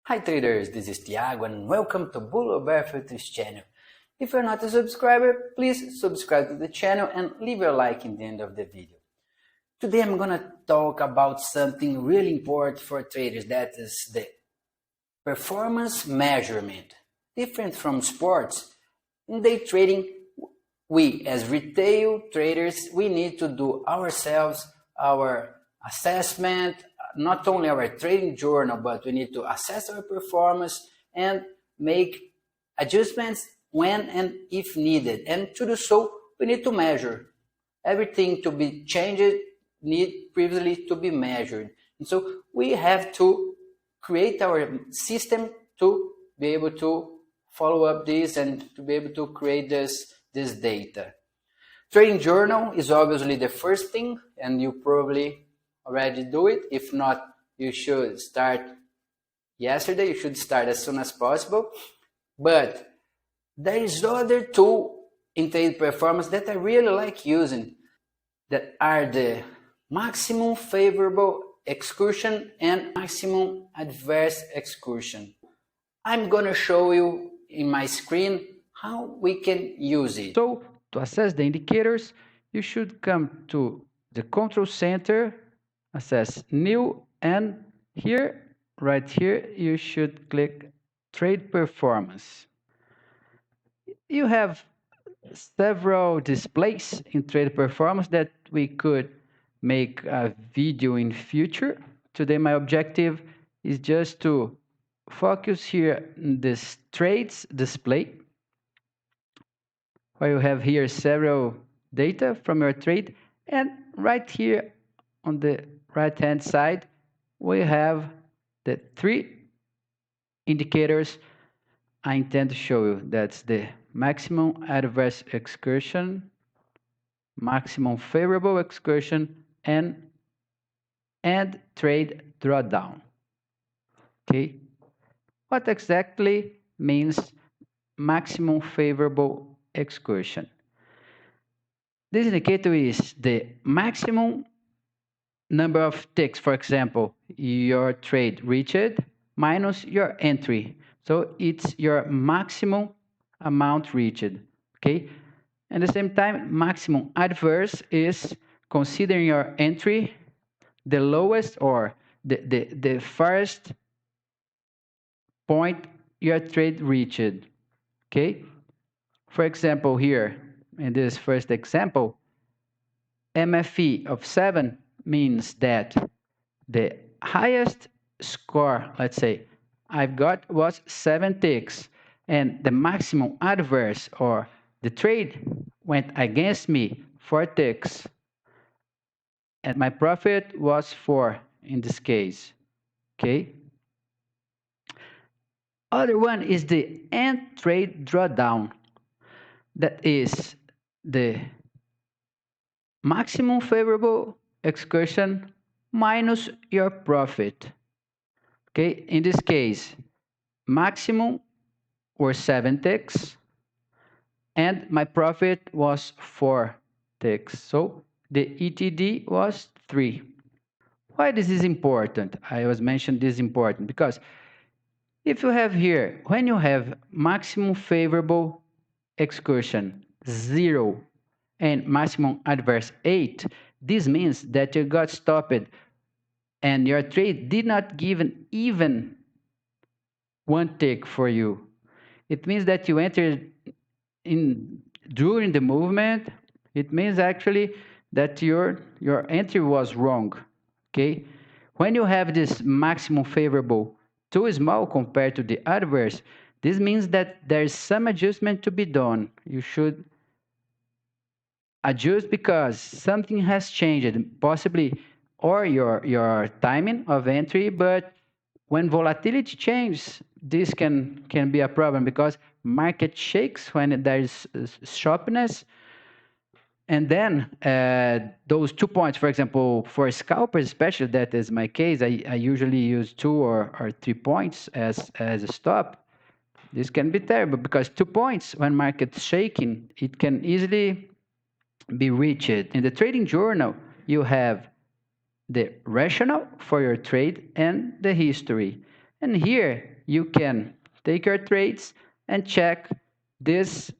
Hi traders, this is Thiago and welcome to Bull or Bear Futures channel. If you're not a subscriber, please subscribe to the channel and leave your like in the end of the video. Today I'm gonna talk about something really important for traders, that is the performance measurement. Different from sports, in day trading, we as retail traders, we need to do ourselves our assessment, not only our trading journal, but we need to assess our performance and make adjustments when and if needed. And to do so, we need to measure. Everything to be changed need previously to be measured. And so we have to create our system to be able to follow up this and to be able to create this data. Trading journal is obviously the first thing, and you probably already do it. If not, you should start yesterday. You should start as soon as possible. But there is other two in trade performance that I really like using, that are the Maximum Favorable Excursion and Maximum Adverse Excursion. I'm gonna show you in my screen how we can use it. So to assess the indicators, you should come to the control center, assess new, and here, right here, you should click trade performance. You have several displays in trade performance that we could make a video in future. Today my objective is just to focus here in this trades display, where you have here several data from your trade, and right here on the right hand side we have the three indicators I intend to show you. That's the Maximum Adverse Excursion, Maximum Favorable Excursion, and trade drawdown. Okay, what exactly means Maximum Favorable Excursion? This indicator is the maximum number of ticks. For example, your trade reached minus your entry. So it's your maximum amount reached. Okay. At the same time, maximum adverse is considering your entry the lowest or the first point your trade reached. Okay. For example, here in this first example, MFE of 7 means that the highest score, let's say, I've got was 7 ticks, and the maximum adverse or the trade went against me 4 ticks, and my profit was 4 in this case. Okay. Other one is the end trade drawdown. That is the maximum favorable excursion minus your profit. Okay, in this case, maximum were 7 ticks and my profit was 4 ticks. So the ETD was 3. Why this is important? I was mentioned this is important because if you have here, when you have maximum favorable excursion 0 and maximum adverse 8, this means that you got stopped and your trade did not give an even 1 tick for you. It means that you entered in during the movement. It means actually that your entry was wrong. Okay, when you have this maximum favorable too small compared to the adverse, this means that there's some adjustment to be done. You should adjust because something has changed, possibly or your timing of entry. But when volatility changes, this can be a problem because market shakes when there is sharpness. And then those 2 points, for example, for scalpers especially, that is my case, I usually use 2 or 3 points as a stop. This can be terrible because 2 points when market's shaking, it can easily be reached. In the trading journal, you have the rationale for your trade and the history. And here you can take your trades and check these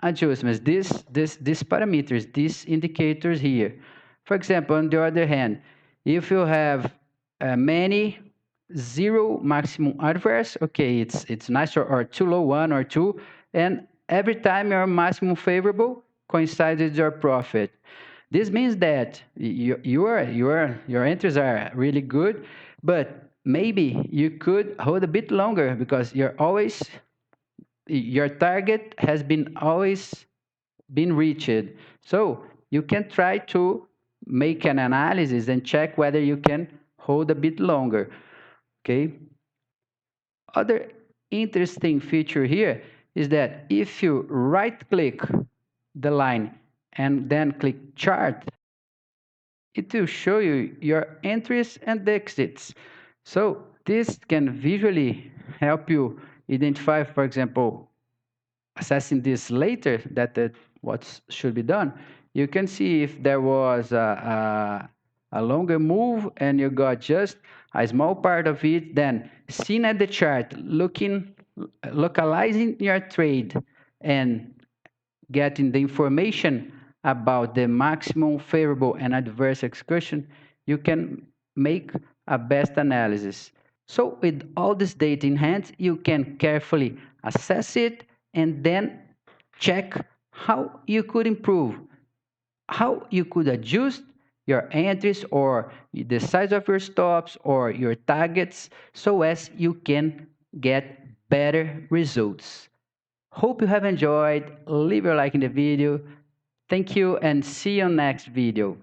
adjustments, these parameters, these indicators here. For example, on the other hand, if you have many zero maximum adverse, okay, it's nice, or too low, one or two, and every time your maximum favorable coincides with your profit. This means that your entries are really good, but maybe you could hold a bit longer because your target has been always been reached. So you can try to make an analysis and check whether you can hold a bit longer. Okay. Other interesting feature here is that if you right click the line and then click chart, it will show you your entries and exits. So this can visually help you identify, for example, assessing this later, that what should be done. You can see if there was a longer move and you got just a small part of it, then seen at the chart, localizing your trade and getting the information about the maximum favorable and adverse excursion, you can make a best analysis. So with all this data in hand, you can carefully assess it and then check how you could improve, how you could adjust your entries or the size of your stops or your targets so as you can get better results. Hope you have enjoyed. Leave your like in the video. Thank you and see you next video.